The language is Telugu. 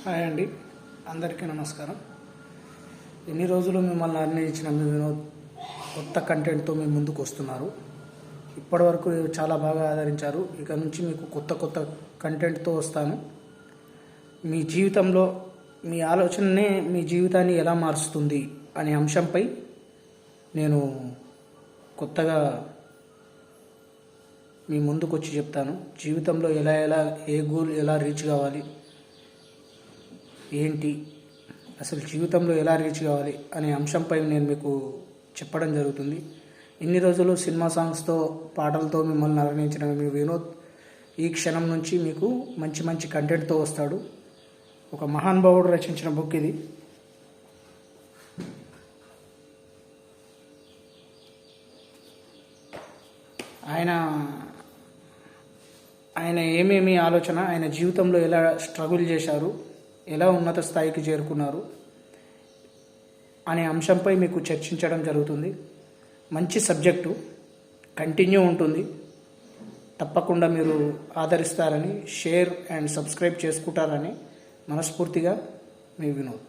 హాయ్ అండి, అందరికీ నమస్కారం. ఎన్ని రోజులు మిమ్మల్ని అన్వయించిన మీ వినోద్ కొత్త కంటెంట్తో మీ ముందుకు వస్తున్నారు. ఇప్పటివరకు చాలా బాగా ఆదరించారు. ఇక నుంచి మీకు కొత్త కంటెంట్తో వస్తాను. మీ జీవితంలో మీ ఆలోచననే మీ జీవితాన్ని ఎలా మారుస్తుంది అనే అంశంపై నేను కొత్తగా మీ ముందుకు వచ్చి చెప్తాను. జీవితంలో ఎలా ఏ గోల్ ఎలా రీచ్ కావాలి, ఏంటి అసలు జీవితంలో ఎలా రీచ్ కావాలి అనే అంశంపై నేను మీకు చెప్పడం జరుగుతుంది. ఇన్ని రోజులు సినిమా సాంగ్స్తో పాటలతో మిమ్మల్ని అలరించిన మీ వినోద్ ఈ క్షణం నుంచి మీకు మంచి కంటెంట్తో వస్తాడు. ఒక మహానుభావుడు రచించిన బుక్ ఇది. ఆయన ఏమేమి ఆలోచన, ఆయన జీవితంలో ఎలా స్ట్రగుల్ చేశారు, ఎలా ఉన్నత స్థాయికి చేరుకున్నారు అనే అంశంపై మీకు చర్చించడం జరుగుతుంది. మంచి సబ్జెక్టు, కంటిన్యూ ఉంటుంది. తప్పకుండా మీరు ఆదరిస్తారని, షేర్ అండ్ సబ్స్క్రైబ్ చేసుకుంటారని మనస్ఫూర్తిగా మీ వినోద్.